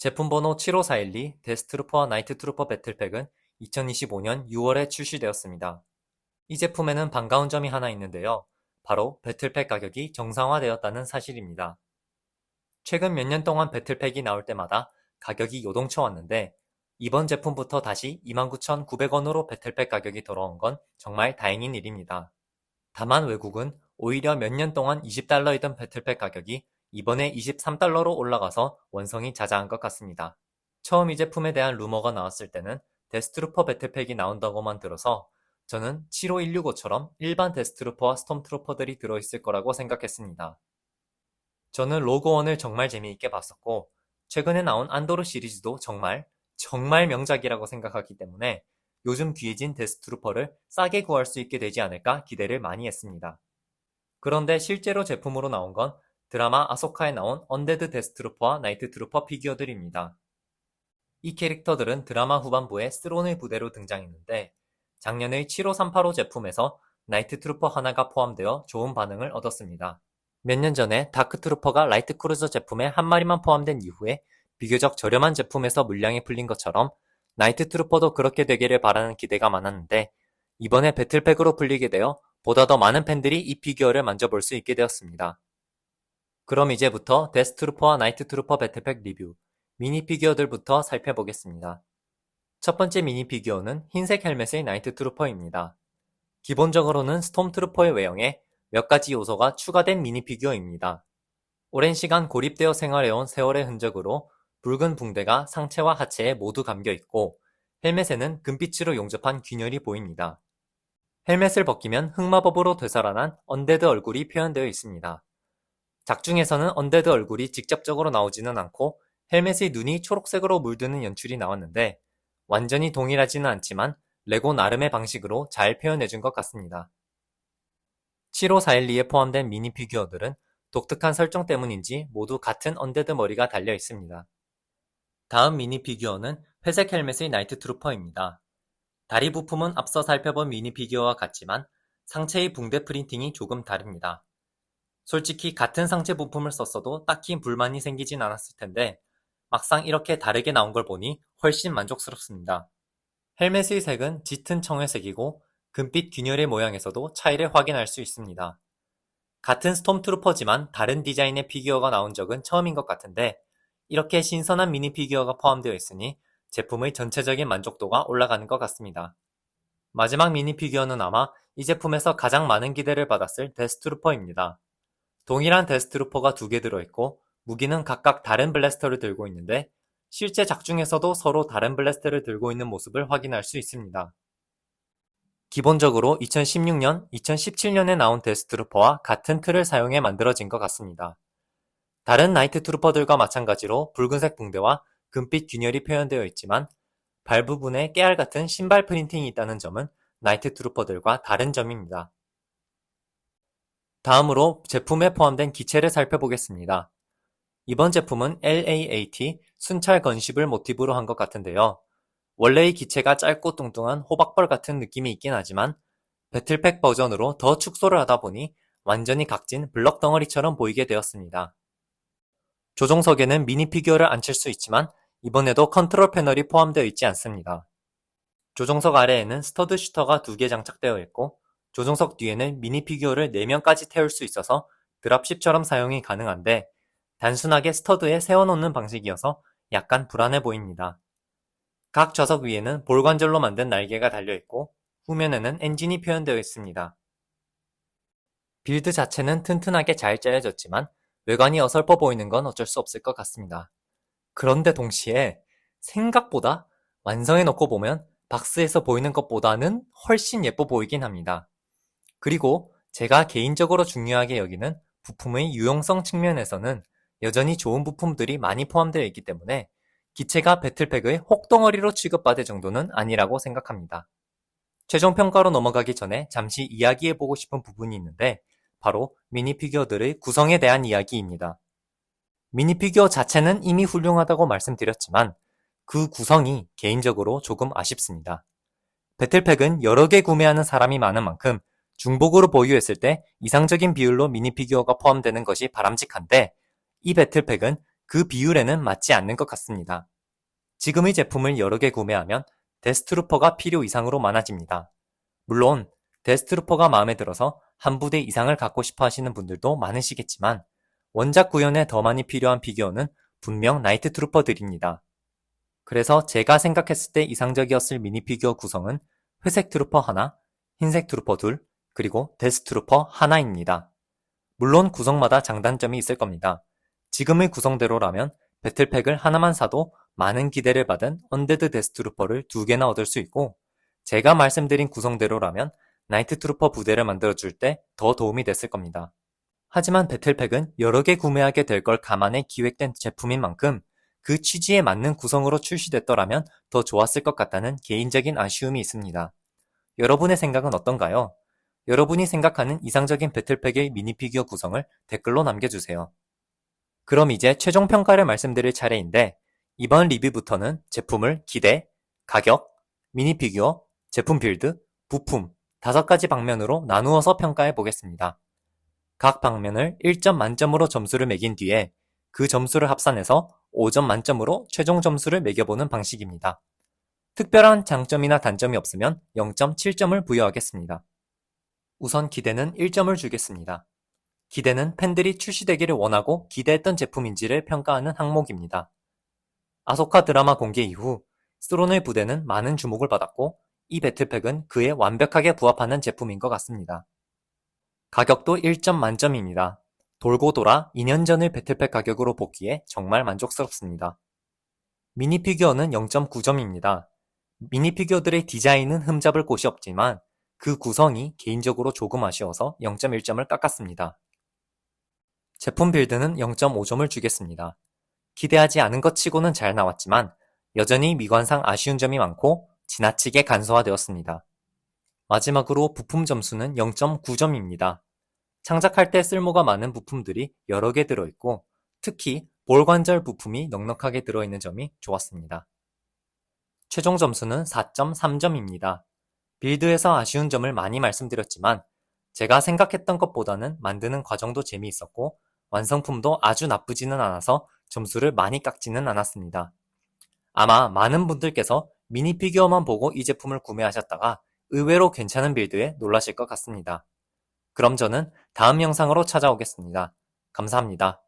제품 번호 75412 데스트루퍼와 나이트트루퍼 배틀팩은 2025년 6월에 출시되었습니다. 이 제품에는 반가운 점이 하나 있는데요. 바로 배틀팩 가격이 정상화되었다는 사실입니다. 최근 몇 년 동안 배틀팩이 나올 때마다 가격이 요동쳐 왔는데 이번 제품부터 다시 29,900원으로 배틀팩 가격이 돌아온 건 정말 다행인 일입니다. 다만 외국은 오히려 몇 년 동안 20달러이던 배틀팩 가격이 이번에 23달러로 올라가서 원성이 자자한 것 같습니다. 처음 이 제품에 대한 루머가 나왔을 때는 데스트루퍼 배틀팩이 나온다고만 들어서 저는 75165처럼 일반 데스트루퍼와 스톰트루퍼들이 들어있을 거라고 생각했습니다. 저는 로그원을 정말 재미있게 봤었고 최근에 나온 안도르 시리즈도 정말 명작이라고 생각하기 때문에 요즘 귀해진 데스트루퍼를 싸게 구할 수 있게 되지 않을까 기대를 많이 했습니다. 그런데 실제로 제품으로 나온 건 드라마 아소카에 나온 언데드 데스트루퍼와 나이트트루퍼 피규어들입니다. 이 캐릭터들은 드라마 후반부에 스론의 부대로 등장했는데 작년의 7538호 제품에서 나이트트루퍼 하나가 포함되어 좋은 반응을 얻었습니다. 몇 년 전에 다크트루퍼가 라이트크루저 제품에 한 마리만 포함된 이후에 비교적 저렴한 제품에서 물량이 풀린 것처럼 나이트트루퍼도 그렇게 되기를 바라는 기대가 많았는데 이번에 배틀팩으로 풀리게 되어 보다 더 많은 팬들이 이 피규어를 만져볼 수 있게 되었습니다. 그럼 이제부터 데스트루퍼와 나이트트루퍼 배틀팩 리뷰, 미니 피규어들부터 살펴보겠습니다. 첫 번째 미니 피규어는 흰색 헬멧의 나이트트루퍼입니다. 기본적으로는 스톰트루퍼의 외형에 몇 가지 요소가 추가된 미니 피규어입니다. 오랜 시간 고립되어 생활해온 세월의 흔적으로 붉은 붕대가 상체와 하체에 모두 감겨있고 헬멧에는 금빛으로 용접한 균열이 보입니다. 헬멧을 벗기면 흑마법으로 되살아난 언데드 얼굴이 표현되어 있습니다. 작중에서는 언데드 얼굴이 직접적으로 나오지는 않고 헬멧의 눈이 초록색으로 물드는 연출이 나왔는데 완전히 동일하지는 않지만 레고 나름의 방식으로 잘 표현해준 것 같습니다. 75412에 포함된 미니 피규어들은 독특한 설정 때문인지 모두 같은 언데드 머리가 달려 있습니다. 다음 미니 피규어는 회색 헬멧의 나이트 트루퍼입니다. 다리 부품은 앞서 살펴본 미니 피규어와 같지만 상체의 붕대 프린팅이 조금 다릅니다. 솔직히 같은 상체 부품을 썼어도 딱히 불만이 생기진 않았을 텐데 막상 이렇게 다르게 나온 걸 보니 훨씬 만족스럽습니다. 헬멧의 색은 짙은 청회색이고 금빛 균열의 모양에서도 차이를 확인할 수 있습니다. 같은 스톰트루퍼지만 다른 디자인의 피규어가 나온 적은 처음인 것 같은데 이렇게 신선한 미니 피규어가 포함되어 있으니 제품의 전체적인 만족도가 올라가는 것 같습니다. 마지막 미니 피규어는 아마 이 제품에서 가장 많은 기대를 받았을 데스트루퍼입니다. 동일한 데스트루퍼가 2개 들어있고 무기는 각각 다른 블래스터를 들고 있는데 실제 작중에서도 서로 다른 블래스터를 들고 있는 모습을 확인할 수 있습니다. 기본적으로 2016년, 2017년에 나온 데스트루퍼와 같은 틀을 사용해 만들어진 것 같습니다. 다른 나이트 트루퍼들과 마찬가지로 붉은색 붕대와 금빛 균열이 표현되어 있지만 발 부분에 깨알 같은 신발 프린팅이 있다는 점은 나이트 트루퍼들과 다른 점입니다. 다음으로 제품에 포함된 기체를 살펴보겠습니다. 이번 제품은 LAAT 순찰 건십을 모티브로 한 것 같은데요. 원래의 기체가 짧고 뚱뚱한 호박벌 같은 느낌이 있긴 하지만 배틀팩 버전으로 더 축소를 하다 보니 완전히 각진 블럭 덩어리처럼 보이게 되었습니다. 조종석에는 미니 피규어를 앉힐 수 있지만 이번에도 컨트롤 패널이 포함되어 있지 않습니다. 조종석 아래에는 스터드 슈터가 2개 장착되어 있고 조종석 뒤에는 미니 피규어를 4명까지 태울 수 있어서 드랍십처럼 사용이 가능한데 단순하게 스터드에 세워놓는 방식이어서 약간 불안해 보입니다. 각 좌석 위에는 볼관절로 만든 날개가 달려있고 후면에는 엔진이 표현되어 있습니다. 빌드 자체는 튼튼하게 잘 짜여졌지만 외관이 어설퍼 보이는 건 어쩔 수 없을 것 같습니다. 그런데 동시에 생각보다 완성해놓고 보면 박스에서 보이는 것보다는 훨씬 예뻐 보이긴 합니다. 그리고 제가 개인적으로 중요하게 여기는 부품의 유용성 측면에서는 여전히 좋은 부품들이 많이 포함되어 있기 때문에 기체가 배틀팩의 혹덩어리로 취급받을 정도는 아니라고 생각합니다. 최종 평가로 넘어가기 전에 잠시 이야기해보고 싶은 부분이 있는데 바로 미니 피규어들의 구성에 대한 이야기입니다. 미니 피규어 자체는 이미 훌륭하다고 말씀드렸지만 그 구성이 개인적으로 조금 아쉽습니다. 배틀팩은 여러 개 구매하는 사람이 많은 만큼 중복으로 보유했을 때 이상적인 비율로 미니 피규어가 포함되는 것이 바람직한데 이 배틀팩은 그 비율에는 맞지 않는 것 같습니다. 지금의 제품을 여러 개 구매하면 데스트루퍼가 필요 이상으로 많아집니다. 물론 데스트루퍼가 마음에 들어서 한 부대 이상을 갖고 싶어 하시는 분들도 많으시겠지만 원작 구현에 더 많이 필요한 피규어는 분명 나이트 트루퍼들입니다. 그래서 제가 생각했을 때 이상적이었을 미니 피규어 구성은 회색 트루퍼 하나, 흰색 트루퍼 둘, 그리고 데스트루퍼 하나입니다. 물론 구성마다 장단점이 있을 겁니다. 지금의 구성대로라면 배틀팩을 하나만 사도 많은 기대를 받은 언데드 데스트루퍼를 2개나 얻을 수 있고, 제가 말씀드린 구성대로라면 나이트 트루퍼 부대를 만들어줄 때 더 도움이 됐을 겁니다. 하지만 배틀팩은 여러 개 구매하게 될 걸 감안해 기획된 제품인 만큼 그 취지에 맞는 구성으로 출시됐더라면 더 좋았을 것 같다는 개인적인 아쉬움이 있습니다. 여러분의 생각은 어떤가요? 여러분이 생각하는 이상적인 배틀팩의 미니 피규어 구성을 댓글로 남겨주세요. 그럼 이제 최종 평가를 말씀드릴 차례인데, 이번 리뷰부터는 제품을 기대, 가격, 미니 피규어, 제품 빌드, 부품 5가지 방면으로 나누어서 평가해 보겠습니다. 각 방면을 1점 만점으로 점수를 매긴 뒤에 그 점수를 합산해서 5점 만점으로 최종 점수를 매겨보는 방식입니다. 특별한 장점이나 단점이 없으면 0.7점을 부여하겠습니다. 우선 기대는 1점을 주겠습니다. 기대는 팬들이 출시되기를 원하고 기대했던 제품인지를 평가하는 항목입니다. 아소카 드라마 공개 이후 스론의 부대는 많은 주목을 받았고 이 배틀팩은 그에 완벽하게 부합하는 제품인 것 같습니다. 가격도 1점 만점입니다. 돌고 돌아 2년 전의 배틀팩 가격으로 보기에 정말 만족스럽습니다. 미니 피규어는 0.9점입니다. 미니 피규어들의 디자인은 흠잡을 곳이 없지만 그 구성이 개인적으로 조금 아쉬워서 0.1점을 깎았습니다. 제품 빌드는 0.5점을 주겠습니다. 기대하지 않은 것 치고는 잘 나왔지만 여전히 미관상 아쉬운 점이 많고 지나치게 간소화되었습니다. 마지막으로 부품 점수는 0.9점입니다. 창작할 때 쓸모가 많은 부품들이 여러 개 들어있고 특히 볼관절 부품이 넉넉하게 들어있는 점이 좋았습니다. 최종 점수는 4.3점입니다. 빌드에서 아쉬운 점을 많이 말씀드렸지만 제가 생각했던 것보다는 만드는 과정도 재미있었고 완성품도 아주 나쁘지는 않아서 점수를 많이 깎지는 않았습니다. 아마 많은 분들께서 미니 피규어만 보고 이 제품을 구매하셨다가 의외로 괜찮은 빌드에 놀라실 것 같습니다. 그럼 저는 다음 영상으로 찾아오겠습니다. 감사합니다.